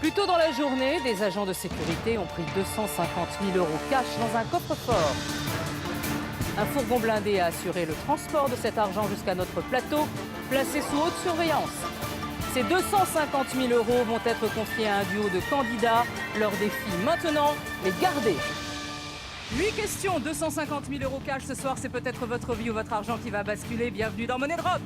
Plus tôt dans la journée, des agents de sécurité ont pris 250 000 € cash dans un coffre-fort. Un fourgon blindé a assuré le transport de cet argent jusqu'à notre plateau, placé sous haute surveillance. Ces 250 000 € vont être confiés à un duo de candidats. Leur défi maintenant, les garder. 8 questions, 250 000 € cash ce soir, c'est peut-être votre vie ou votre argent qui va basculer. Bienvenue dans Money Drop.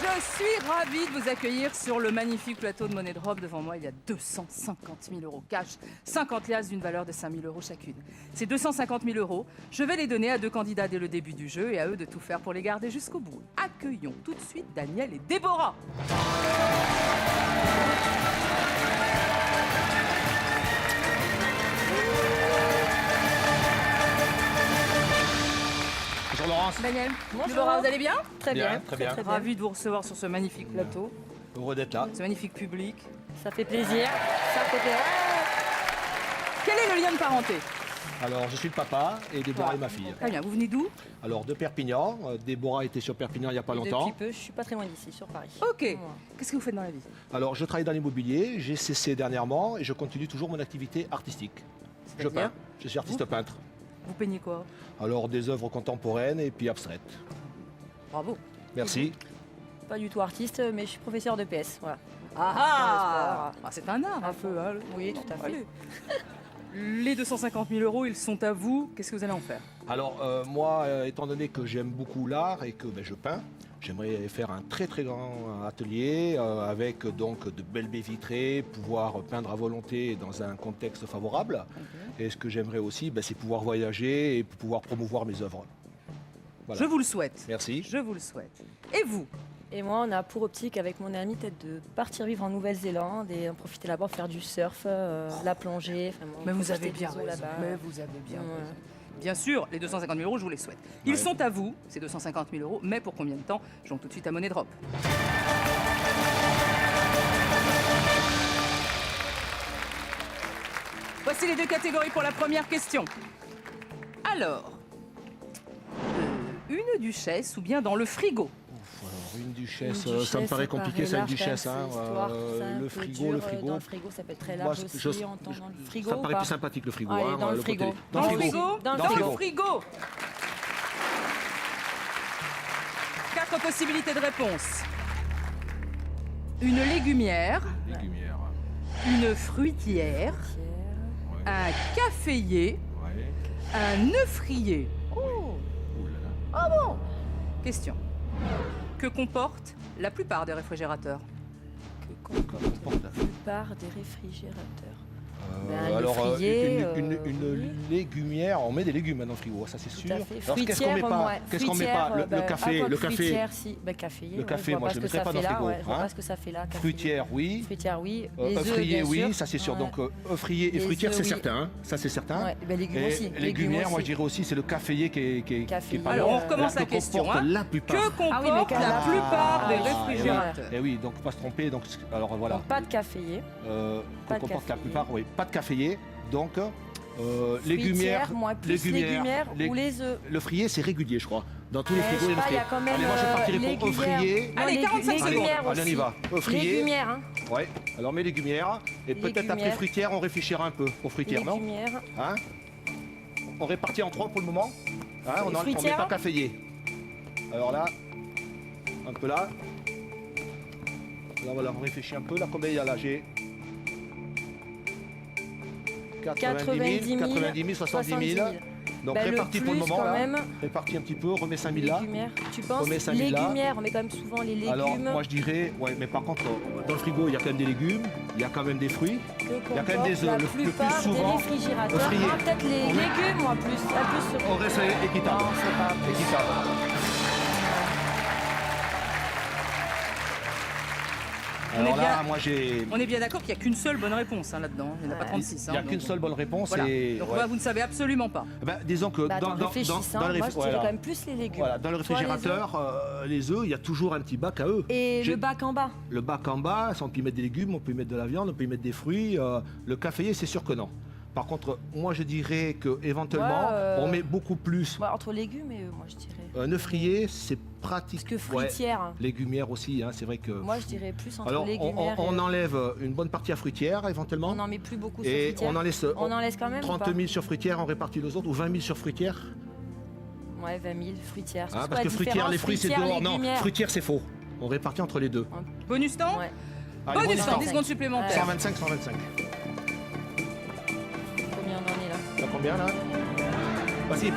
Je suis ravie de vous accueillir sur le magnifique plateau de Money Drop. Devant moi, il y a 250 000 € cash, 50 liasses d'une valeur de 5 000 € chacune. Ces 250 000 €, je vais les donner à deux candidats dès le début du jeu et à eux de tout faire pour les garder jusqu'au bout. Accueillons tout de suite Daniel et Déborah. Bonjour Laurence. Daniel, Déborah, vous allez bien? Très bien. Très bien. Ravi de vous recevoir sur ce magnifique plateau, Heureux d'être là. ce magnifique public. Ça fait plaisir. Ça fait plaisir. Quel est le lien de parenté? Alors, je suis le papa et Déborah est ma fille. Très bien, vous venez d'où? Alors, de Perpignan. Déborah était sur Perpignan il n'y a pas longtemps. Depuis peu, je suis pas très loin d'ici, sur Paris. Ok. Voilà. Qu'est-ce que vous faites dans la vie? Alors, je travaille dans l'immobilier. J'ai cessé dernièrement et je continue toujours mon activité artistique. Je C'est-à-dire peins. Je suis artiste peintre. Vous peignez quoi? Alors, des œuvres contemporaines et puis abstraites. Bravo. Merci. Pas du tout artiste, mais je suis professeur de PS. Voilà. Ah, c'est un art un peu. Hein. Oui, tout à fait. Allez. Les 250 000 €, ils sont à vous. Qu'est-ce que vous allez en faire? Alors, moi, étant donné que j'aime beaucoup l'art et que je peins, j'aimerais faire un très très grand atelier avec donc de belles baies vitrées, pouvoir peindre à volonté dans un contexte favorable. Et ce que j'aimerais aussi, c'est pouvoir voyager et pouvoir promouvoir mes œuvres. Voilà. Je vous le souhaite. Merci. Je vous le souhaite. Et vous? Et moi, on a pour optique avec mon ami peut-être de partir vivre en Nouvelle-Zélande et en profiter là-bas pour faire du surf, la plongée. Vraiment, Mais vous profiter avez des bien eaux raison. là-bas. Mais vous avez bien Ouais. raison. Bien sûr, les 250 000 €, je vous les souhaite. Ils Ouais. sont à vous, ces 250 000 €, mais pour combien de temps? Jouons tout de suite à Money Drop. Voici les deux catégories pour la première question. Alors, une duchesse ou bien dans le frigo? Alors, une duchesse, Une ça me paraît ça compliqué, ça, une large, duchesse. quand même, Hein, c'est histoire, c'est un le peu frigo, dur, le frigo. Dans le frigo, ça peut être très Moi, large aussi, je- en temps dans le frigo. Ça me ou paraît pas plus sympathique le frigo. Allez, hein, dans le côté- frigo. Dans le frigo? Dans le Dans le frigo. frigo. 4 possibilités de réponse. Une légumière, Légumière. une fruitière, un caféier, Ouais. un œufrier. Ouh là là. Question. Que comportent la plupart des réfrigérateurs? Que comporte la plupart des réfrigérateurs. Ben, Alors, l'œufrier, une légumière, on met des légumes dans le frigo, ça c'est Tout sûr. à fait. Alors, qu'est-ce qu'on met pas? ouais. Qu'est-ce qu'on met pas? Fruitière, Le café, le café. Fruitière, si. Ben, caféier, Le café, je vois moi, pas je ce le que mettrais ça pas dans fait le là, frigo, ouais, je vois hein. pas ce que ça fait là. caféier. Fruitière, oui. Fruitière, oui. Les œufs, Œufrier, bien oui, sûr. ça c'est sûr. Ouais. Donc, œufrier et Les fruitière, œufs, c'est oui. certain. Hein. Ça c'est certain. Ouais, ben, légumes Et aussi. légumière, moi je aussi. dirais aussi, c'est le caféier qui est Caféier. pas Alors, on loin. recommence Là, la que question. comporte Hein. la plupart. Que comportent Ah oui, mais la ah, plupart des ah, réfrigérateurs? Et oui, donc pas se tromper. Donc, alors voilà. Donc, pas de caféier. Que pas de comporte la caféier. plupart, oui. Pas de caféier. Donc, légumière. Fruitière, moi, plus légumière ou les œufs. Le frier, c'est régulier, je crois. Dans tous les frigos, je sais pas, il y a quand même Allez, moi je partirai pour légumière. œufrier. Allez, 45 secondes. Légumière Allez, on y aussi. va. Œufrier. Légumière, hein. Ouais. Alors, mes légumières. Et peut-être après Légumière. fruitière, on réfléchira un peu. Pour fruitière, non? Légumière. Hein? On répartit en 3 pour le moment. Hein, on met fruitière. pas caféier. Alors là, un peu là. Là, voilà, on réfléchit un peu. Là, combien il y a là? J'ai 90 000, 70 000. Donc Ben, réparti le pour le plus, moment quand là. même. Réparti un petit peu, remets 5 000 là. Légumière. Tu penses Remets 5 000 là. légumière, on met quand même souvent les légumes. Alors moi je dirais, ouais, mais par contre, dans le frigo, il y a quand même des légumes, il y a quand même des fruits. Que il y a quand même des comportent œufs. la Le plus plupart souvent, des réfrigérateurs. œufrier. Ah, peut-être les On met- légumes, moi, plus. Ah, plus On reste équitable. Non, c'est pas plus. Équitable. On est Alors là, bien- moi j'ai. On est bien d'accord qu'il n'y a qu'une seule bonne réponse hein, là-dedans. Il n'y en a pas Ouais. 36. Il n'y a hein, qu'une donc, seule bonne réponse. Voilà. Et, Donc ouais. vous ne savez absolument pas. Disons que Bah, attends, réfléchissant, dans le moi, je dirais voilà. quand même plus les légumes. Voilà, dans le Toi, les œufs. réfrigérateur, les œufs, il y a toujours un petit bac à œufs. Et J'ai- le bac en bas. Le bac en bas, on peut y mettre des légumes, on peut y mettre de la viande, on peut y mettre des fruits. Le caféier, c'est sûr que non. Par contre, moi je dirais qu'éventuellement, on met beaucoup plus. Entre légumes et moi je dirais. Un œuf rayé, c'est pratique. Parce que fruitière. Légumière aussi, hein, c'est vrai que. Moi je dirais plus entre alors, légumière on enlève une bonne partie à fruitière éventuellement. On n'en met plus beaucoup sur et fruitière. on en laisse quand même 30 000 sur fruitière, on répartit les autres, ou 20 000 sur fruitière. Ouais, 20 000 fruitière. Ah, parce que fruitière, les fruits c'est dehors. Non, fruitière c'est faux. On répartit entre les deux. Bonus temps? Ouais. Allez, Bonus temps, 10 secondes supplémentaires. 125, 125. Combien on en est là? T'as combien là? Vas-y.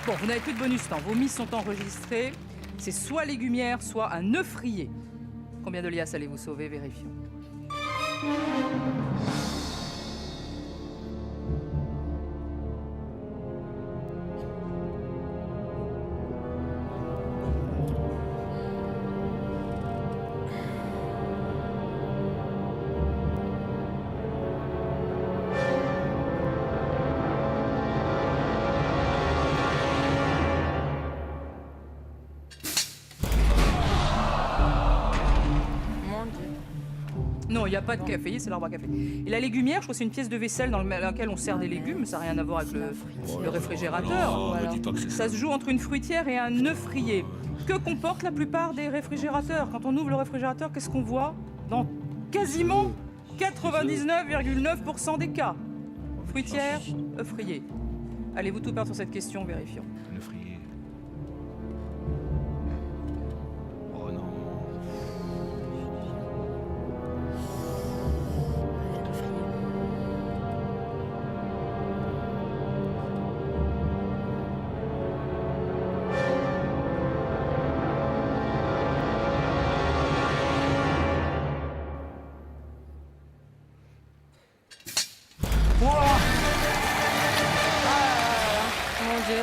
Bon, vous n'avez plus de bonus temps. Vos mises sont enregistrées. C'est soit légumière, soit un œuf rayé. Combien de liasses allez-vous sauver? Vérifions. Non, il n'y a pas de café, c'est l'arbre à café. Et la légumière, je crois que c'est une pièce de vaisselle dans laquelle on sert des légumes, ça n'a rien à voir avec le réfrigérateur. Ça se joue entre une fruitière et un œuf rayé. Que comportent la plupart des réfrigérateurs? Quand on ouvre le réfrigérateur, qu'est-ce qu'on voit? Dans quasiment 99,9% des cas. Fruitière, œuf rayé. Allez-vous tout perdre sur cette question? Vérifions. Le frier. Oh non. Mon Dieu.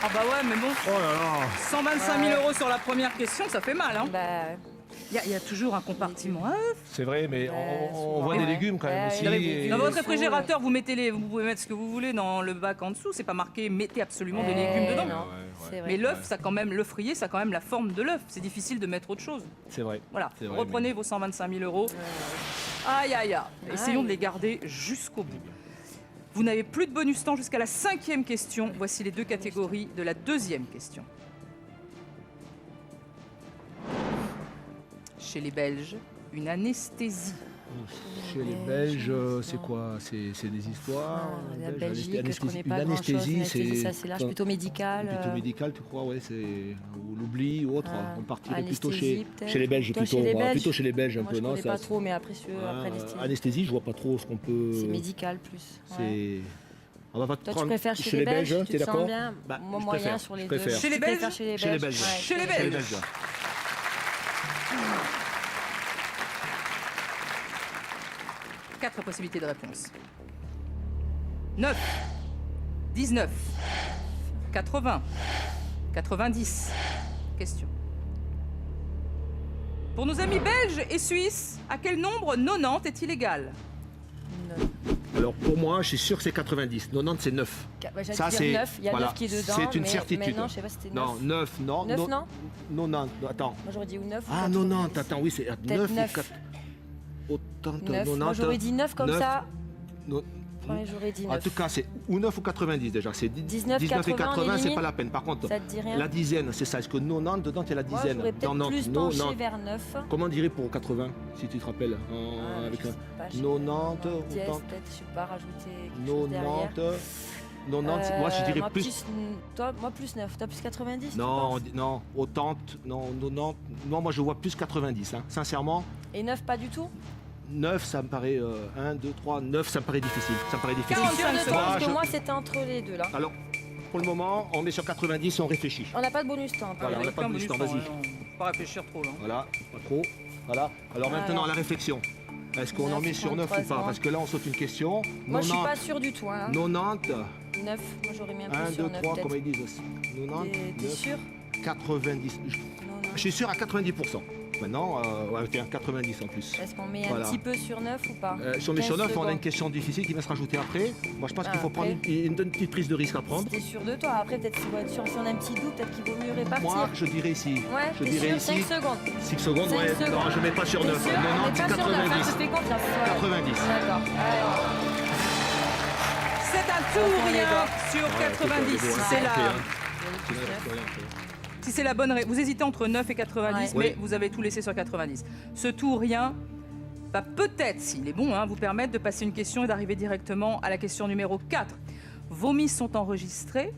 Ah bah ouais, mais bon, Oh là là. 125 000 € sur la première question, ça fait mal, hein. Bah, Il y a toujours un compartiment à œufs. C'est vrai, mais on voit ouais. des légumes quand même Ouais, aussi. non, mais et- Dans votre réfrigérateur, vous pouvez mettre ce que vous voulez dans le bac en dessous. C'est pas marqué mettez absolument des légumes dedans. non, Ouais, c'est vrai. Mais l'œuf, ça quand même, l'œuf rayé, ça a quand même la forme de l'œuf. C'est difficile de mettre autre chose. C'est vrai. Voilà. C'est vrai, Reprenez vos 125 000 €. Aïe aïe aïe. Essayons Aïe. de les garder jusqu'au bout. Vous n'avez plus de bonus temps jusqu'à la 5e question. Voici les deux catégories de la 2e question. Chez les Belges, une anesthésie. Chez les Belges, c'est quoi? C'est des histoires La belges, Belgique, je anesthésie- connais pas une grand-chose. anesthésie, C'est assez large, plutôt médical. Plutôt médical, tu crois? Ouais, c'est ou l'oubli ou autre. On partirait plutôt anesthésie, peut-être. chez les Belges, Toi, plutôt, chez les voilà, Belges. plutôt chez les Belges un Moi, peu. je Non, connais ça, pas trop, mais après, après anesthésie. anesthésie, je vois pas trop ce qu'on peut. C'est médical plus. Ouais. C'est. On va pas Toi, tu prendre préfères chez les Belges, t'es tu te sens d'accord? bien? Bah, Moi, je moyen préfère, sur les je deux. préfère. Chez les Tu Belges préfères chez les Chez les Belges. Belges. Ouais, Chez les Chez les Belges. Belges. 4 possibilités de réponse. 9, 19, 80, 90. Question. Pour nos amis belges et suisses, à quel nombre 90 est illégal? Non. Alors pour moi, je suis sûr que c'est 90. 90, c'est 9. Bah, j'allais Ça, dire c'est. 9, il y a voilà, 9 qui est dedans. C'est une mais certitude. Maintenant, je sais pas si c'était 9. Non, 9, non. 9, non 90, attends. Moi, j'aurais dit ou 9 ou Ah, 90. 90, attends, oui, c'est 9 ou 9. 4. Autant de 9. Moi, 90. j'aurais dit 9 comme 9. ça. No- Ouais, j'aurais dit En 9. tout cas, c'est ou 9 ou 90 déjà. C'est 19, et 80, 80, c'est élimine. pas la peine. Par contre, Ça te dit rien? la dizaine, c'est ça. Est-ce que 90, dedans, tu as la Moi, dizaine? j'aurais peut-être Non, plus non, penché non. vers 9. Comment on dirait pour 80, si tu te rappelles Ah, avec je un sais pas, je sais 90, pas. Dièse, autant. peut-être, je sais pas, rajouter quelque chose derrière. 90, moi je dirais moi, plus. Toi, moi, plus 9. Toi, plus 90 tu Non, penses non, autant, non, 90. Non, moi je vois plus 90, hein. Sincèrement. Et 9, pas du tout 9, ça me paraît. 1, 2, 3, 9, ça me paraît difficile. Ça me paraît difficile. 45 Sûr de toi, secondes. parce que je- moi, c'était entre les deux, là. Alors, pour le moment, on met sur 90, on réfléchit. On n'a pas de bonus temps. Voilà, on n'a pas de bonus temps, vas-y. Faut pas réfléchir trop là. Voilà, pas trop. Voilà. Alors maintenant, la réflexion. Est-ce qu'on en met sur 9 ou 53 pas? Parce que là, on saute une question. Moi, je suis 90, pas sûre du tout. Hein. 90, 9, moi, j'aurais mis un 1, peu 2, sur 9. 3, comment ils disent? 90, T'es 9, sûr 90. Non, non. Je suis sûr à 90%. maintenant, avec un 90 en plus. Est-ce qu'on met Voilà. un petit peu sur 9 ou pas? Si on met sur 9, 15 on a une secondes. question difficile qui va se rajouter après. Moi, je pense qu'il faut Après. prendre une petite prise de risque à prendre. Si t'es sûr de toi, après peut-être si on a un petit doute, peut-être qu'il vaut mieux répartir. Moi, je dirais ici. Ouais, je t'es dirais sûr, ici. 5 secondes. 6 secondes, 5 ouais. secondes. Non, je mets pas sur T'es 9. sûr? Non, On non, met c'est pas sur 9, hein, 90. je te fais confiance. Ouais. 90. D'accord. C'est un tout On ou les rien doigts. sur Ouais, 90. c'est pas- C'est ouais, la... hein. Si c'est la bonne réponse, vous hésitez entre 9 et 90, Ouais. mais Oui. vous avez tout laissé sur 90. Ce tout ou rien va peut-être, s'il est bon, vous permettre de passer une question et d'arriver directement à la question numéro 4. Vos mises sont enregistrées.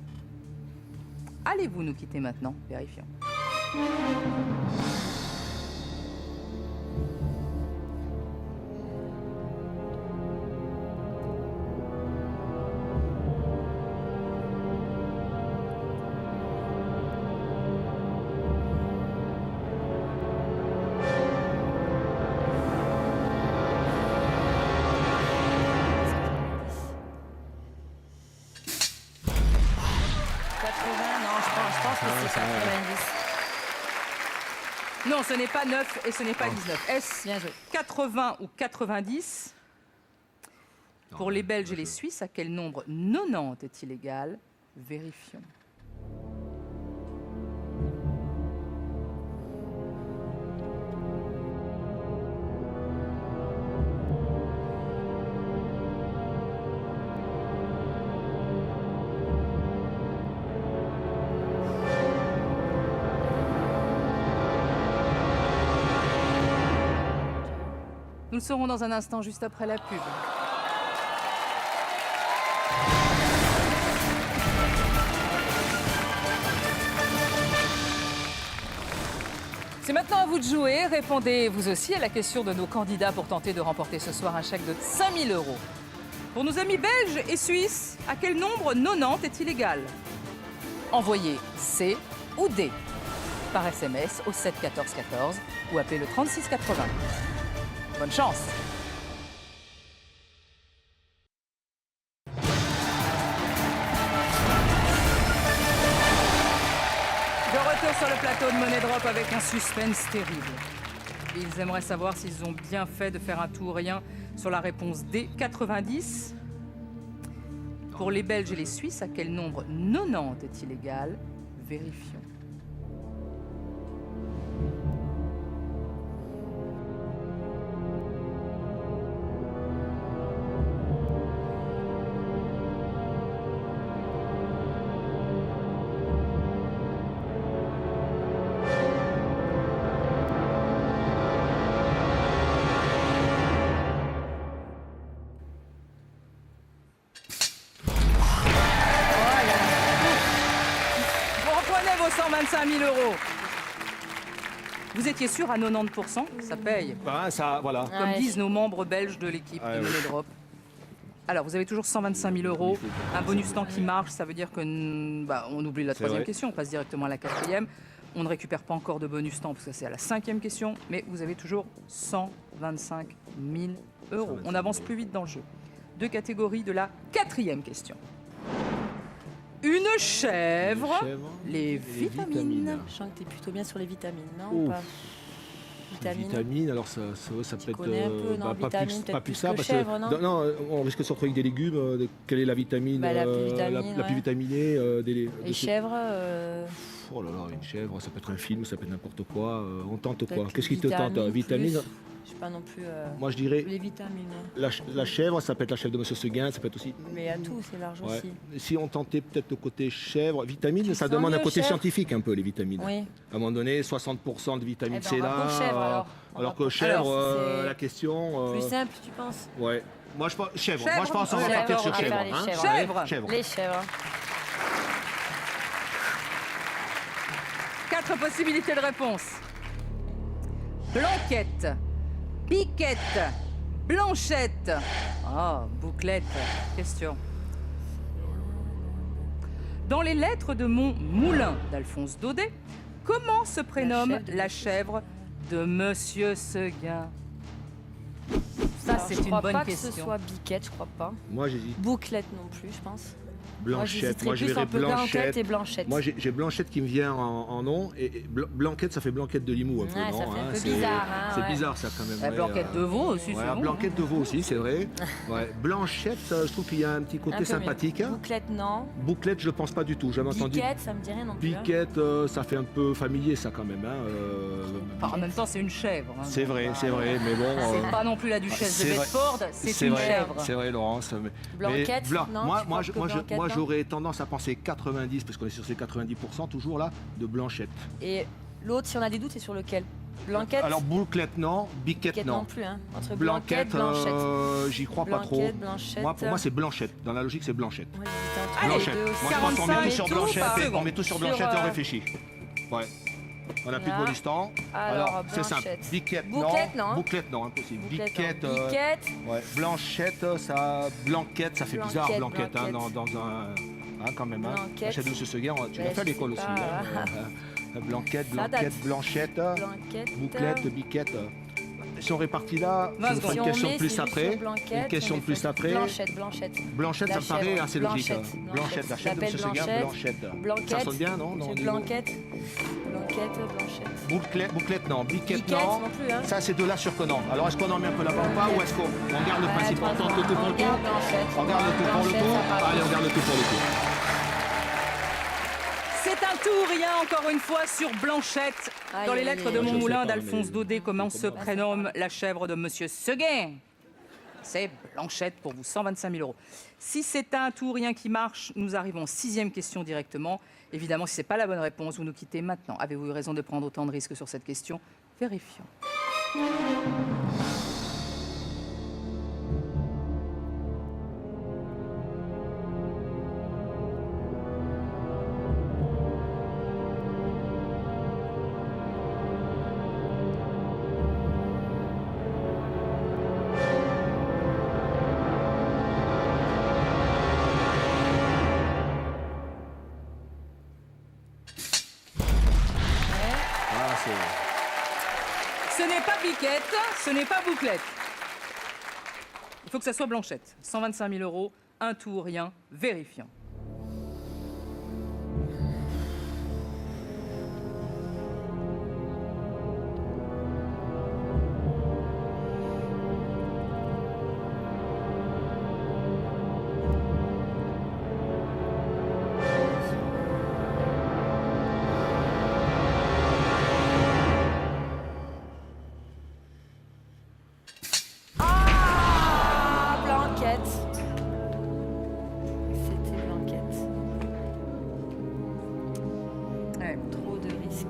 Allez-vous nous quitter maintenant? Vérifions. Je pense que c'est 90. Non, ce n'est pas 9 et ce n'est pas 19. Est-ce Bien joué. 80 ou 90? Pour les Belges et les Suisses, à quel nombre 90 est-il égal? Vérifions. Nous le saurons dans un instant, juste après la pub. C'est maintenant à vous de jouer. Répondez vous aussi à la question de nos candidats pour tenter de remporter ce soir un chèque de 5 000 €. Pour nos amis belges et suisses, à quel nombre 90 est-il égal? Envoyez C ou D par SMS au 7 14 14 ou appelez le 36 80. Bonne chance! De retour sur le plateau de Money Drop avec un suspense terrible. Ils aimeraient savoir s'ils ont bien fait de faire un tout ou rien sur la réponse D, 90. Pour les Belges et les Suisses, à quel nombre 90 est-il égal? Vérifions. Vous reprenez vos 125 000 €. Vous étiez sûr à 90%, ça paye, Bah, ça, voilà. comme Ouais. disent nos membres belges de l'équipe Ah, de oui. Money Drop. Alors, vous avez toujours 125 000 €, un bonus temps qui marche, ça veut dire que on oublie la C'est troisième vrai. question, on passe directement à la quatrième. On ne récupère pas encore de bonus temps parce que c'est à la cinquième question, mais vous avez toujours 125 000 €. On avance plus vite dans le jeu. Deux catégories de la quatrième question. Une chèvre, les vitamines. Je sens que t'es plutôt bien sur les vitamines, non? Ouf. Ou pas? Vitamines. Vitamines, alors ça peut être connais un peu, non, pas vitamines, plus, peut-être plus plus ça que parce chèvre, que non on risque de se retrouver avec des légumes. Quelle est la vitamine Bah, la plus vitamine, la plus ouais. vitaminée Les chèvres, Oh là là, une chèvre, ça peut être un film, ça peut être n'importe quoi. On tente quoi? peut-être Qu'est-ce qui te tente? vitamines Vitamines. plus. Je sais pas non plus. Moi je dirais Les vitamines. la chèvre, ça peut être la chèvre de Monsieur Seguin, ça peut être aussi. Mais à tout, c'est large Ouais. aussi. Si on tentait peut-être le côté chèvre, vitamines, Tu ça sens demande un mieux, côté chèvre scientifique un peu les vitamines. Oui. À un moment donné, 60% de vitamine Eh ben, C on va là. pour chèvre, alors. On alors va que pour- chèvre, Alors, c'est la question. Plus simple, tu penses? Ouais. Moi je pense chèvre. Chèvre. Moi je pense qu'on va Chèvre, partir on sur va chèvre. faire les chèvres. Chèvre. Ouais, chèvre. Les chèvres. 4 possibilités de réponse. Blanquette, Biquette, Blanchette. Ah, bouclette. Question. Dans les lettres de mon moulin d'Alphonse Daudet, comment se prénomme la chèvre de Monsieur Seguin? Ça, Alors, c'est je une crois bonne pas question. que ce soit biquette, je crois pas. Moi j'hésite. Bouclette non plus, je pense. Blanchette, moi je plus verrais entre Blanquette et Blanchette. Moi, j'ai Blanchette qui me vient en nom, et Blanquette, ça fait Blanquette de Limoux un peu, Ouais, non ça fait un peu c'est bizarre, hein, c'est ouais. bizarre, ça, quand même. La ouais, Blanquette de Veau aussi, ouais, c'est bon. Blanquette de Veau aussi, c'est vrai. Ouais. Blanchette, je trouve qu'il y a un petit Un côté peu sympathique. mieux. Bouclette, non. Bouclette, je pense pas du tout. J'ai jamais entendu. Biquette, ça me dit rien non plus. hein. Biquette, ça fait un peu familier, ça, quand même. Hein. Enfin, en même temps, c'est une chèvre. hein, C'est donc, vrai, bah, c'est vrai, mais bon. C'est pas non plus la duchesse de c'est vrai. Bedford, c'est une vrai, chèvre. c'est vrai, Laurence. Blanquette, non, moi, tu moi, penses que Blanquette, moi, non j'aurais tendance à penser 90, parce qu'on est sur ces 90% toujours là, de Blanchette. Et l'autre, si on a des doutes, c'est sur lequel? Blanquette. Alors, Bouclette, non. Biquette, Biquette non. non plus. Hein. Entre Blanquette, Blanquette, Blanchette. j'y crois pas trop. Blanquette, Blanchette. Moi, pour moi, c'est Blanchette. Dans la logique, c'est Blanchette. Moi, j'hésitais entre Allez, les Blanchette. deux Moi, aussi. je pense qu'on met 45 tout et sur tout, Blanchette. par On seconde. met tout sur Sur, Blanchette et on réfléchit. Ouais. On n'a plus de Là. Bolistan. Alors, c'est simple. Blanchette. Biquette, Bouclette, non. non. Bouclette, non, impossible. Bouclette, Biquette, non. Biquette. ouais. Blanchette, ça. Blanquette, ça fait bizarre, Blanquette, Blanquette, hein, dans un. Hein, quand même. Hein. Blanquette. Blanchette de M. Seguin, tu l'as Ouais, fait à je l'école sais aussi. pas. Blanquette, Ça date. Blanquette, Blanchette, Blanquette. Bouclette, Biquette. Si on répartit là, Vingt je vous ferai Si une on question met, de plus c'est juste après. sur Blanquette, Une question on de plus fait après. Blanchette, Blanchette. Blanchette, ça La me paraît chèvre. assez logique. Blanchette, Blanchette, la chèvre de M. Blanchette. Seguin, Blanchette. Blanquette. Ça sonne bien, non? C'est Blanquette. Blanquette, Blanchette. Bouclette, non. Biquette, Biquette, non. non plus, hein. Ça, c'est deux là sur que non. Alors, est-ce qu'on en met un peu là-bas ou pas, ou est-ce qu'on garde le principe? On tente le tout pour le tout. On garde le tout pour le tout. Allez, on garde le tout pour le tout. C'est un tourien, encore une fois, sur Blanchette. Aïe, Dans les aïe, lettres aïe. de Je mon sais moulin pas, d'Alphonse mais- Daudet, comment se prénomme la chèvre de Monsieur Seguin? C'est Blanchette pour vous, 125 000 euros. Si c'est un tourien qui marche, nous arrivons 6e question directement. Évidemment, si ce n'est pas la bonne réponse, vous nous quittez maintenant. Avez-vous eu raison de prendre autant de risques sur cette question? Vérifions. Ah, c'est. Ce n'est pas Biquette, ce n'est pas Bouclette. Il faut que ça soit Blanchette. 125 000 euros, un tourien, vérifiant. Ah, Blanquette. C'était Blanquette. Ouais. Trop de risques.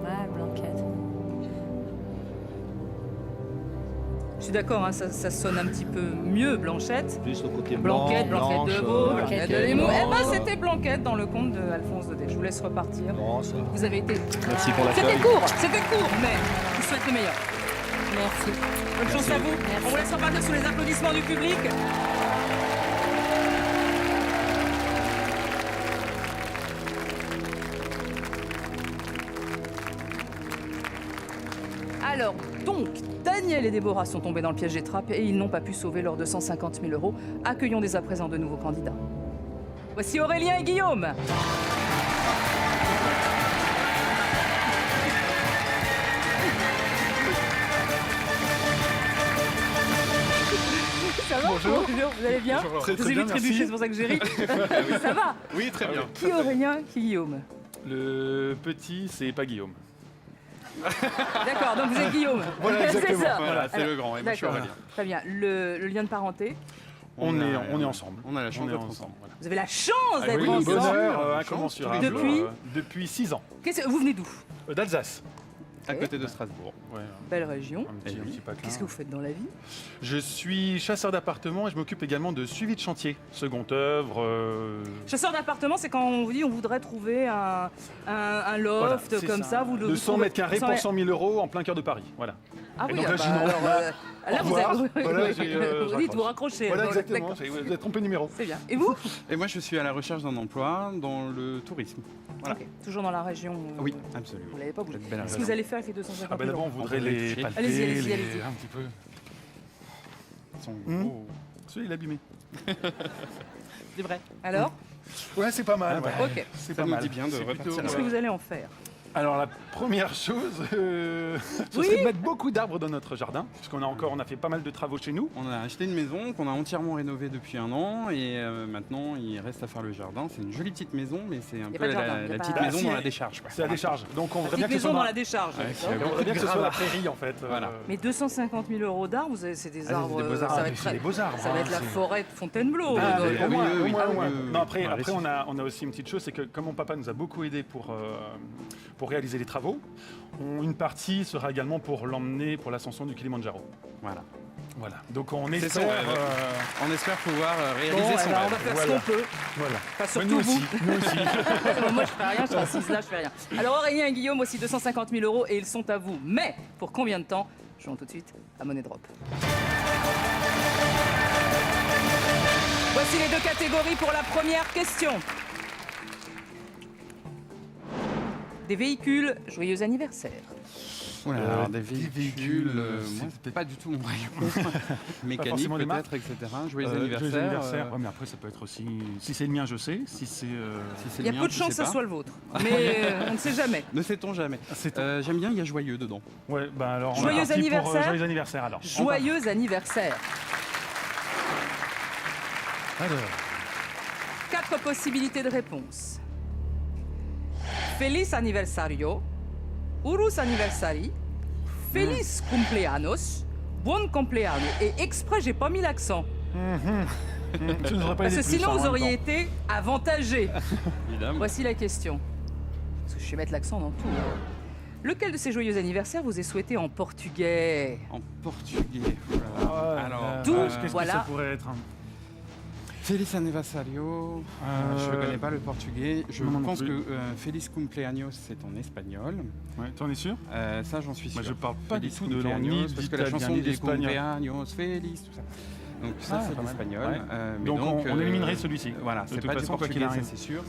Ouais, Blanquette. Je suis d'accord, hein, ça sonne un petit peu mieux, Blanchette. Plus le côté blanc, Blanquette, Blanquette de Veau, blanche, Blanquette de Limoux. Eh ben, c'était Blanquette dans le conte de Alphonse Daudet. Je vous laisse repartir. Non, ça. Vous avez été... Merci pour la C'était feuille. court, mais je vous souhaite le meilleur. Merci. Bonne chance à vous. Merci. On vous laisse repartir sous les applaudissements du public. Alors, donc, Daniel et Déborah sont tombés dans le piège des trappes et ils n'ont pas pu sauver leurs 250 000 euros. Accueillons dès à présent de nouveaux candidats. Voici Aurélien et Guillaume. Ça va? Bonjour. Vous allez bien? Très, Je vous très ai bien, vu trébucher, merci. c'est pour ça que j'ai ri. Ça va? Oui, très bien. Qui Aurélien, qui Guillaume? Le petit, c'est pas Guillaume. D'accord, donc vous êtes Guillaume. Voilà, exactement. C'est ça. Voilà, c'est le grand, et moi je suis D'accord. Aurélien. Très bien. Le lien de parenté? On est ensemble. On a la chance On est d'être ensemble. ensemble. Voilà. Vous avez la chance d'être Oui, ensemble. bonheur Chance, incommensurable. Depuis Depuis 6 ans. Vous venez d'où? D'Alsace. À côté de Strasbourg. Ouais, Belle région. un petit patelin. Qu'est-ce que vous faites dans la vie? Je suis chasseur d'appartements et je m'occupe également de suivi de chantier. Seconde œuvre. Chasseur d'appartement, c'est quand on vous dit on voudrait trouver un voilà, loft c'est comme ça. Vous le de vous 100 trouvez- mètres carrés 100 pour 100 000 euros en plein cœur de Paris. Voilà. Ah Et oui, donc ah là, bah, je dis non. alors, là, Au vous revoir. avez- Voilà, oui, j'ai, vous je dites, vous raccroche. raccrochez. Voilà, Bon, exactement. d'accord. Vous avez trompé de numéro. C'est bien. Et vous? Et moi, je suis à la recherche d'un emploi dans le tourisme. Voilà. Ok. Toujours dans la région. Oui, absolument. Vous l'avez pas bougé. Cette belle Qu'est-ce que région. vous allez faire avec les 250 Ah ben 000 d'abord, euros? on voudrait On va les les toucher. palper, Allez-y, allez-y, les- allez-y. un petit peu. Ils sont Hmm. gros. Celui-là, il est abîmé. C'est vrai. Alors, Ouais, c'est pas mal. ouais. ok. C'est Ça pas nous mal. dit bien de C'est repartir. plutôt, Qu'est-ce que vous allez en faire? Alors la première chose, ce Oui. serait de mettre beaucoup d'arbres dans notre jardin, puisqu'on on a fait pas mal de travaux chez nous. On a acheté une maison qu'on a entièrement rénovée depuis 1 an et maintenant il reste à faire le jardin. C'est une jolie petite maison, mais c'est un Y a peu pas de jardin, y a la pas- petite Bah, maison si, dans la décharge. quoi. C'est à décharge. Donc on voudrait bien Petite que ce soit maison dans la décharge. Ouais, d'accord. c'est on voudrait bien que ce soit la Grave. prairie en fait. Voilà. Mais 250 000 euros d'arbres, c'est des c'est arbres. des beaux arbres. Ça Ah, va mais être c'est très- des beaux arbres. Ça va hein, être la c'est- forêt de Fontainebleau. Ah, Donc, au moins, oui, au moins, oui, au moins. oui. Non, après, Ouais, après on a aussi une petite chose, c'est que comme mon papa nous a beaucoup aidé pour réaliser les travaux, une partie sera également pour l'emmener pour l'ascension du Kilimandjaro. Voilà. Voilà. Donc on C'est espère. son rêve. On espère pouvoir réaliser Bon, son alors, on rêve. va faire Voilà. ce qu'on peut. Voilà. Pas Mais surtout nous vous. aussi. Nous aussi. Moi, je fais rien, je suis assise là, je fais rien. Alors, Aurélien et Guillaume, aussi 250 000 euros et ils sont à vous. Mais pour combien de temps? Jouons tout de suite à Money Drop. Voici les 2 catégories pour la première question. Des véhicules, joyeux anniversaire. Voilà, alors des véhicules, véhicules, c'est moi, c'est pas du tout mon rayon. Mécanique forcément des peut-être, etc. Joyeux Joyeux anniversaire. anniversaire. Ouais, mais après, ça peut être aussi. Si c'est le mien, je sais. Si c'est. Si c'est Il y a le mien, peu de je chances que sais ce pas. soit le vôtre. Mais on ne sait jamais. Ne sait-on jamais. C'est J'aime bien, il y a joyeux dedans. Ouais, bah alors. on est Joyeux parti pour, anniversaire. joyeux anniversaire alors. Joyeux anniversaire. Alors. 4 possibilités de réponse. Feliz aniversario, Urus anniversari, Feliz cumpleaños, Buon compleanno. Et exprès, j'ai pas mis l'accent. Tu nous aurais pas Parce aidé que plus, sinon, hein, en vous même auriez temps. été avantagé. Évidemment. Voici la question. Parce que je vais mettre l'accent dans tout. hein. Lequel de ces joyeux anniversaires vous est souhaité en portugais? En portugais. Voilà. Ah, Alors, D'où, qu'est-ce que voilà. ça pourrait être hein Feliz aniversario. Je ne connais pas le portugais. Je moi non pense plus. que Feliz cumpleaños, c'est en espagnol. Ouais, t'en es sûr? Ça, j'en suis sûr. Moi, je parle pas du Feliz tout de cumpleaños, l'anglais, parce que la d'italien, chanson ni des d'espagnol. cumpleaños, feliz, tout ça. Donc ça, Ah, c'est pas mal. l'espagnol. Ouais. Mais Donc, on éliminerait celui-ci. Voilà, De c'est toute pas du façon, quoi qu'il portugais, arrive. ça c'est sûr.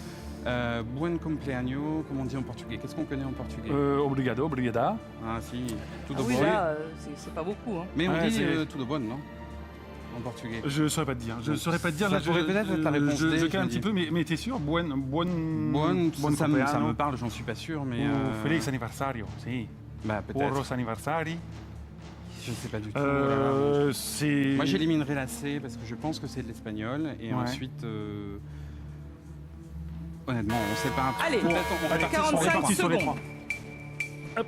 Buen cumpleaños, comment on dit en portugais? Qu'est-ce qu'on connaît en portugais? Obrigado, obrigada. Ah si, tout Ah de oui, bon. là, c'est pas beaucoup. hein. Mais on Ouais, dit c'est- tout de bon, non? En portugais. Je saurais pas te dire. Je Donc, saurais pas te dire. ça Là, pourrait peut-être être ta réponse Je D, je calme un me petit dis. peu, mais t'es sûr? Buen Ça me parle, j'en suis pas sûr, mais. Feliz anniversario, si. Bah peut-être. Uros anniversari. Je sais pas du tout. oh là là. C'est. Moi j'éliminerai la C parce que je pense que c'est de l'espagnol et Ouais. ensuite. Honnêtement, on sait pas. Allez, Peut-être on Allez, répartit sur on est 45 parti sur les secondes. 3.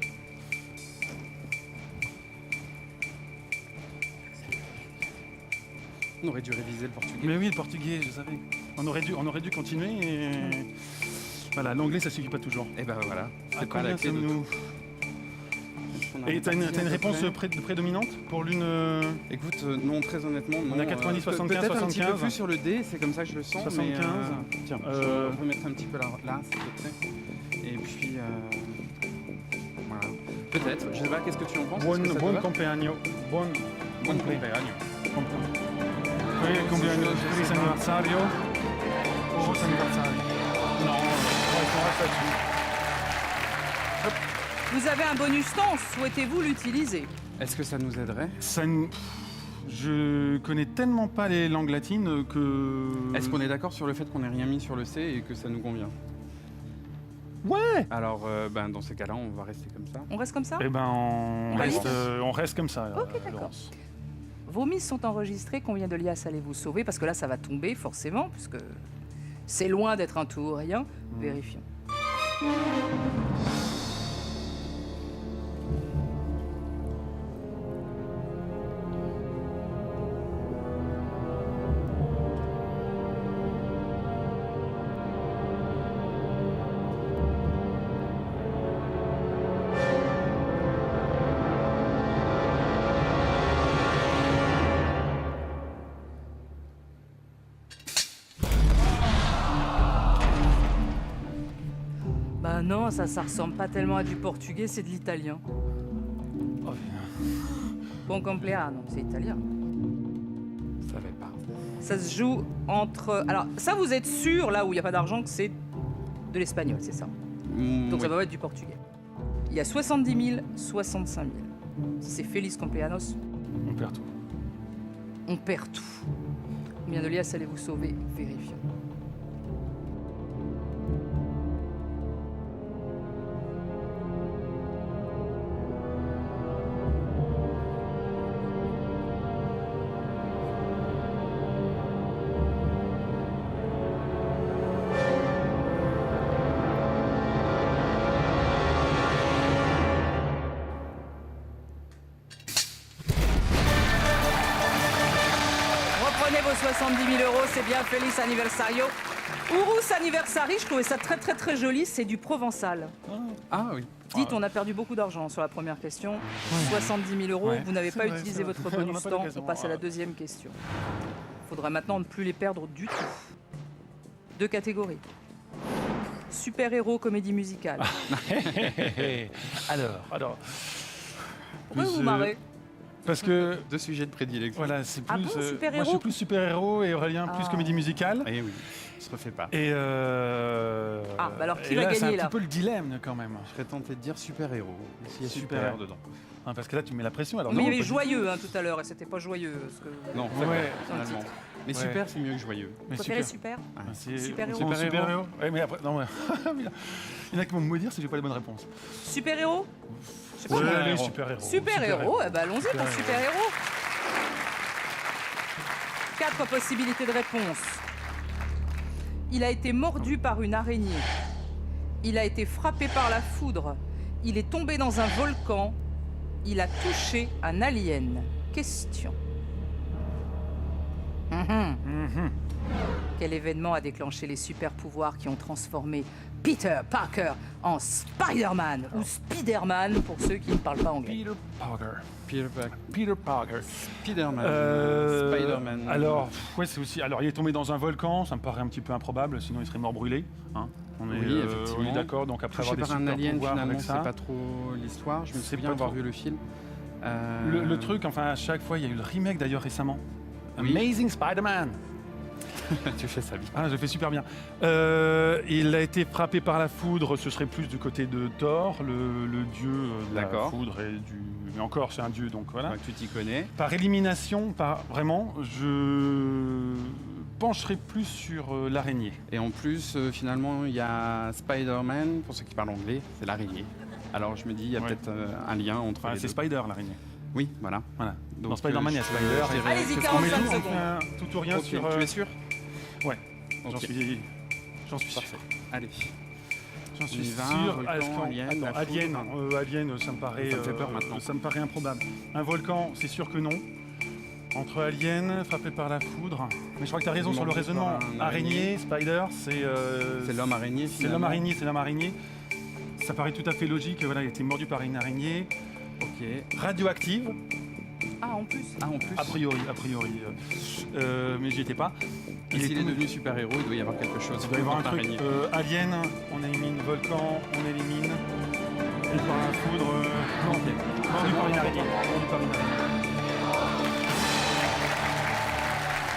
On aurait dû réviser le portugais. Mais oui, le portugais, je savais. On aurait dû continuer et. Voilà, l'anglais ça suffit pas toujours. Et ben voilà. À C'est pas la combien clé de sommes-nous? tout. Et t'as une réponse prédominante pour l'une. Écoute, non, très honnêtement, non. On a 90, 75, peut-être un petit peu 75. plus sur le D, c'est comme ça que je le sens. 75. Mais, tiens, Euh, je vais remettre un petit peu là, s'il te plaît. Et puis, voilà. Peut-être, je sais pas, qu'est-ce que tu en penses? Est-ce que ça te Buon va? compleanno. Bon Bon cumpleaños. Oui, compleanno. Feliz anniversario. Uros anniversari. Non, on reste là-dessus. Vous avez un bonus temps, souhaitez-vous l'utiliser? Est-ce que ça nous aiderait? Je connais tellement pas les langues latines que. Est-ce qu'on est d'accord sur le fait qu'on n'ait rien mis sur le C et que ça nous convient? Ouais. Alors, dans ces cas-là, on va rester comme ça. On reste comme ça? Eh ben, On on reste comme ça. Ok, d'accord. Laurence. Vos mises sont enregistrées. Combien de liasses allez-vous sauver? Parce que là, ça va tomber, forcément, puisque c'est loin d'être un tout ou rien. Vérifions. Bah non, ça ressemble pas tellement à du portugais, c'est de l'italien. Oh, Bon compleanno, c'est italien. Je savais pas. Ça se joue entre... Alors, ça, vous êtes sûr, là où il n'y a pas d'argent, que c'est de l'espagnol, c'est ça? Donc ça Oui. va être du portugais. Il y a 70 000, 65 000. Si c'est Feliz Cumpleaños, on perd tout. on perd tout. Combien de liasses allez-vous sauver? Vérifions. Reprenez vos 70 000 €, c'est bien, Feliz Anniversario. Urus Anniversari, je trouvais ça très très très joli, c'est du provençal. Ah oui. Dites, on a perdu beaucoup d'argent sur la première question. 70 000 €, Ouais, vous n'avez c'est pas vrai, utilisé c'est vrai. votre On n'a bonus pas temps, l'occasion. on passe à la deuxième question. Il faudra maintenant ne plus les perdre du tout. 2 catégories. Super-héros, comédie musicale. Alors. Pourquoi plus, vous marrez? Parce que 2 sujets de prédilection. voilà, c'est Ah plus. bon, super-héros? Moi, je suis plus super-héros et Aurélien plus Ah. comédie musicale. Eh oui, je se refais pas. Et Ah, bah alors qui et va là, c'est gagner, un là petit peu le dilemme quand même. Je serais tenté de dire super-héros. S'il y a Super. super dedans. Hein, parce que là, tu mets la pression. Alors Mais non, il y avait pas du joyeux tout à l'heure et c'était pas joyeux. Parce que... Non, Ouais, finalement. Mais Ouais. super, c'est mieux que joyeux. tout. Vous Mais préférez super. super? C'est Super-héros. c'est super-héros. Ouais, mais après, non, ouais. Il y en a qui vont me dire si j'ai pas les bonnes réponses. Super-héros? Je sais pas, Ouais, moi. les super-héros. Super-héros, eh ben, allons-y pour Super-héros. super-héros. 4 possibilités de réponse. Il a été mordu par une araignée. Il a été frappé par la foudre. Il est tombé dans un volcan. Il a touché un alien. Question. Quel événement a déclenché les super-pouvoirs qui ont transformé Peter Parker en Spider-Man ou Spider-Man pour ceux qui ne parlent pas anglais? Peter Parker. Peter Parker. Spider-Man. Spider-Man. Alors, ouais, c'est aussi. Alors, il est tombé dans un volcan, ça me paraît un petit peu improbable, sinon il serait mort brûlé. Hein. On est, Oui, effectivement. oui, d'accord. Donc après Touché avoir des par un super alien, pouvoirs finalement, avec c'est ça. pas trop l'histoire. Je me C'est souviens pas avoir trop. vu le film. Le truc, enfin, à chaque fois, il y a eu le remake d'ailleurs récemment. Oui. Amazing Spider-Man. Tu fais ça bien. Ah, je fais super bien. Il a été frappé par la foudre, ce serait plus du côté de Thor, le dieu de la D'accord. foudre et du. Mais encore, c'est un dieu, donc voilà. Ouais, tu t'y connais. Par élimination, vraiment, je pencherai plus sur l'araignée. Et en plus, finalement, il y a Spider-Man, pour ceux qui parlent anglais, c'est l'araignée. Alors je me dis, il y a Ouais. peut-être un lien entre Enfin, les c'est deux. Spider, l'araignée. Oui, voilà. Voilà. Donc, Dans Spider-Man, il y a je- Spider. je dirais- Allez-y, que- 45 On met secondes. tout ou rien Ok, sur. Tu es sûr Ouais, Ok. j'en suis sûr. Parfait. Allez. J'en suis On y va, sûr. volcan, Est-ce qu'on- alien, Attends, la alien, foudre. alien, ça me paraît. Ça me fait peur maintenant. Ça me paraît improbable. Un volcan, c'est sûr que non. Entre alien, frappé par la foudre. Mais je crois que tu as raison sur le Mordu raisonnement. par un Araignée, spider, C'est l'homme araignée, C'est finalement. l'homme araignée, c'est l'homme araignée. Ça paraît tout à fait logique. Voilà, il a été mordu par une araignée. Ok. Radioactive, Ah, en plus. Ah, en plus. a priori. Mais j'y étais pas. Et s'il est tombé- devenu super-héros, il doit y avoir quelque chose. Il doit y avoir un dans truc. l'araignée. Alien, on élimine. Volcan, on élimine. Et par la foudre. Non, mordu par une araignée. Mordu par une araignée.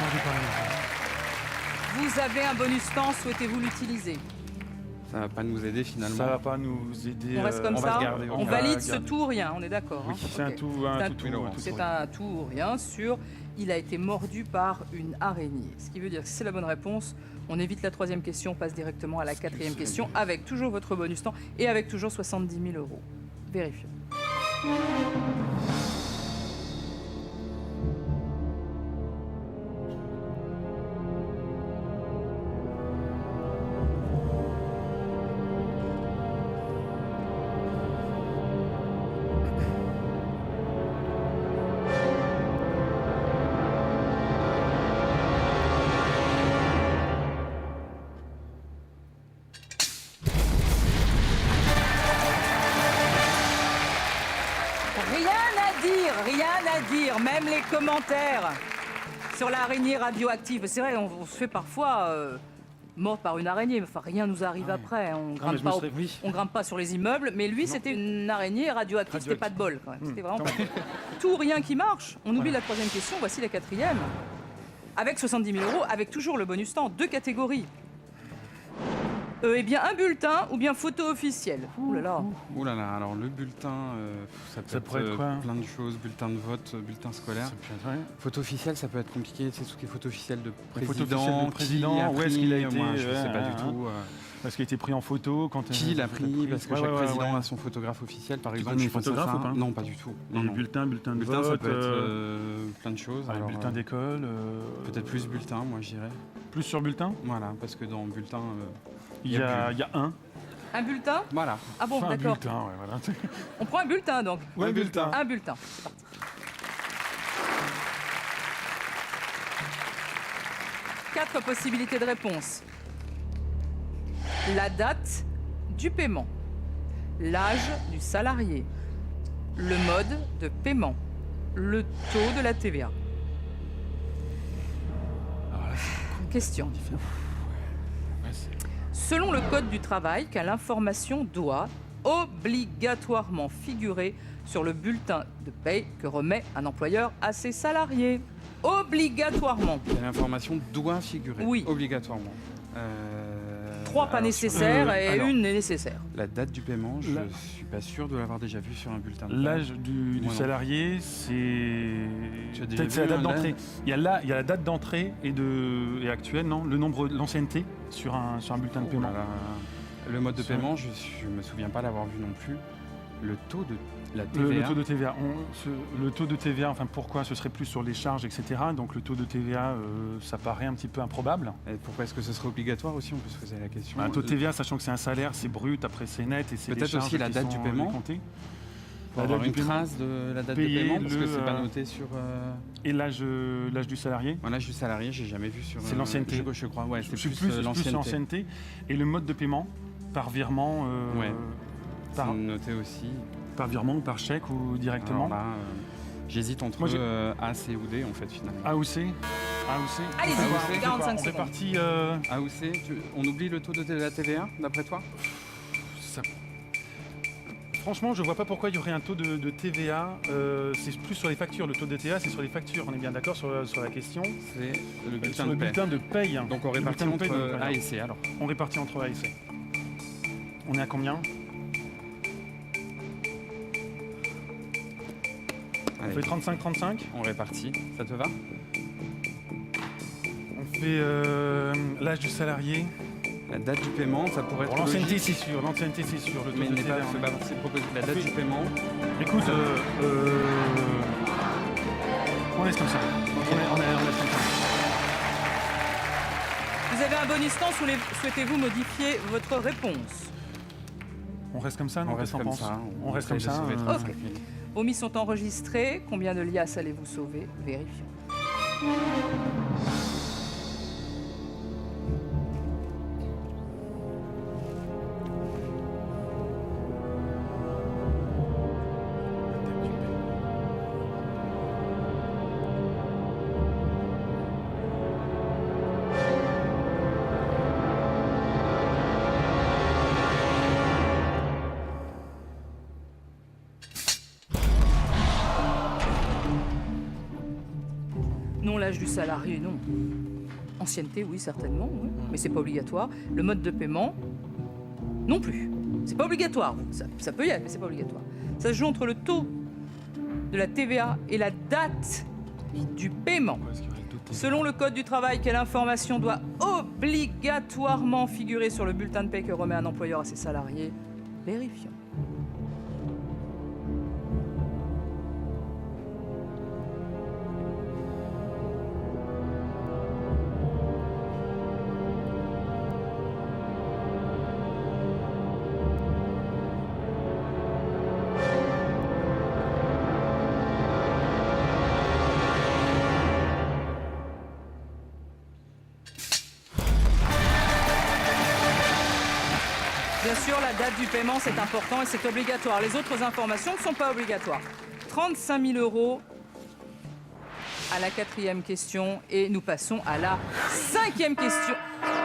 Mordu par une araignée. Vous avez un bonus temps, souhaitez-vous l'utiliser? Ça va pas nous aider finalement. Ça va pas nous aider. On reste comme on va ça se garder, On on va valide ce garder. tout ou rien, on est d'accord? Oui, hein c'est un Ok. tout, C'est un un tout, tout, un tout, C'est tout. un tout ou rien sur il a été mordu par une araignée. Ce qui veut dire que si c'est la bonne réponse, on évite la troisième question, on passe directement à la quatrième question avec toujours votre bonus temps et avec toujours 70 000 €. Vérifions. Rien à dire, même les commentaires sur l'araignée radioactive. C'est vrai, on se fait parfois mort par une araignée, mais enfin rien nous arrive après. On Ah, mais grimpe je me pas, serais- oui. on grimpe pas sur les immeubles, mais lui c'était une araignée radioactive, c'était pas de bol quand même. C'était vraiment pas de bol. Tout ou rien qui marche. On oublie la troisième question, voici la quatrième. Avec 70 000 €, avec toujours le bonus temps, 2 catégories. Eh bien, un bulletin ou bien photo officielle. Ouh là là. Ouh là là, alors le bulletin, ça pourrait être être quoi plein de choses, bulletin de vote, bulletin scolaire. Photo officielle, ça peut être compliqué, c'est tout ce qui est photo officielle de Les photos président, officielles de président, où est-ce qu'il a été, moi, je sais pas ouais, du tout. Parce qu'il a été pris en photo quand Qui l'a pris, parce que chaque président a son photographe officiel, par exemple. connais je pense à photographe ça. ou pas Non, pas du tout. Non, non. bulletin de Bulletin, ça vote, peut être plein de choses. Alors, bulletin d'école. peut-être plus bulletin, moi je dirais. Plus sur bulletin. Voilà, parce que dans bulletin, Il y a un. Un bulletin? voilà. Ah bon, Enfin, un d'accord. bulletin, ouais, voilà. On prend un bulletin donc. Ouais, un bulletin. Un bulletin. C'est parti. Quatre possibilités de réponse. La date du paiement, l'âge du salarié, le mode de paiement, le taux de la TVA. Question. Selon le Code du travail, quelle information doit obligatoirement figurer sur le bulletin de paye que remet un employeur à ses salariés? Obligatoirement. Quelle information doit figurer? Oui. Obligatoirement. Trois pas alors, nécessaires et alors. une est nécessaire. La date du paiement, je La- suis pas sûr de l'avoir déjà vu sur un bulletin de paie. L'âge du Moi non. salarié, c'est Tu as déjà peut-être c'est la vu date un d'entrée. Il y a la date d'entrée et actuelle, non? Le nombre, l'ancienneté sur un bulletin de Oh paiement. là là. Le mode de Sur- paiement, je me souviens pas l'avoir vu non plus. Le taux de la Le TVA. taux de TVA. Le taux de TVA, enfin pourquoi ce serait plus sur les charges, etc. Donc le taux de TVA, ça paraît un petit peu improbable. Et pourquoi est-ce que ce serait obligatoire aussi? On peut se poser la question. Un taux de TVA, sachant que c'est un salaire, c'est brut, après c'est net et c'est les Peut-être charges aussi la qui date sont du paiement. décomptées. Pour La avoir date une du paiement. trace de la date Payer de paiement, parce que le, c'est pas noté sur. Et l'âge du salarié. Voilà, je suis salarié, j'ai jamais vu sur. C'est l'ancienneté. Je crois, ouais, c'est Je suis plus, plus sur l'ancienneté. l'ancienneté. Et le mode de paiement, par virement, Ouais. C'est par, noté aussi. par virement ou par chèque ou directement. Alors là, j'hésite entre Moi, j'ai- A, C ou D en fait finalement. A ou C. A ou C. Allez-y, On fait quoi 45 On fait secondes. partie. A ou C, on oublie le taux de la TVA d'après toi? Franchement, je vois pas pourquoi il y aurait un taux de TVA. C'est plus sur les factures. Le taux de TVA, c'est sur les factures. On est bien d'accord sur la question. C'est le bulletin Sur le de paie. bulletin de paye. Donc on Le répartit bulletin de paye, entre donc, A et C alors. On répartit entre A et C. On est à combien? On Allez, fait 35-35. on répartit, ça te va? On fait l'âge du salarié. La date du paiement, ça pourrait Bon, être l'ancienneté, logique, c'est sûr. L'ancienneté, c'est sûr. Le taux mais de n'est TVA, pas, on c'est est- pas forcément proposé. La date du paiement, Écoute, on laisse comme ça. On laisse comme ça. Vous avez un bonus temps, souhaitez-vous modifier votre réponse? On reste comme ça, non? on reste Qu'est-ce comme qu'on pense ça. On reste comme essaye de ça. sauver 35 000. Vos mises sont enregistrées. Combien de liasses allez-vous sauver? Vérifions. Non, l'âge du salarié, non. Ancienneté, oui, certainement, oui. Mais c'est pas obligatoire. Le mode de paiement, non plus. C'est pas obligatoire. Ça peut y être, mais c'est pas obligatoire. Ça se joue entre le taux de la TVA et la date du paiement. Où est-ce qu'il y aurait le taux de TVA? Selon le Code du travail, quelle information doit obligatoirement figurer sur le bulletin de paie que remet un employeur à ses salariés? Vérifions. Bien sûr, la date du paiement, c'est important et c'est obligatoire. Les autres informations ne sont pas obligatoires. 35 000 € à la 4e question et nous passons à la 5e question.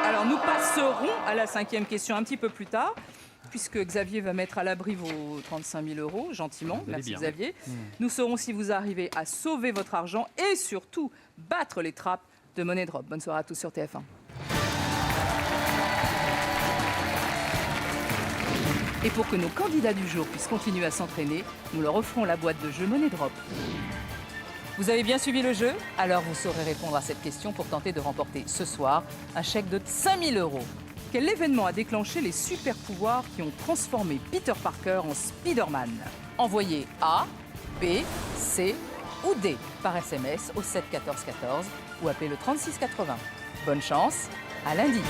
Alors, nous passerons à la 5e question un petit peu plus tard, puisque Xavier va mettre à l'abri vos 35 000 € gentiment. Vous allez Merci bien. Xavier. Nous saurons si vous arrivez à sauver votre argent et surtout battre les trappes de Money Drop. Bonne soirée à tous sur TF1. Et pour que nos candidats du jour puissent continuer à s'entraîner, nous leur offrons la boîte de jeu Money Drop. Vous avez bien suivi le jeu? Alors vous saurez répondre à cette question pour tenter de remporter ce soir un chèque de 5 000 €. Quel événement a déclenché les super pouvoirs qui ont transformé Peter Parker en Spider-Man? Envoyez A, B, C ou D par SMS au 7 14 14 ou appelez le 36 80. Bonne chance, à lundi.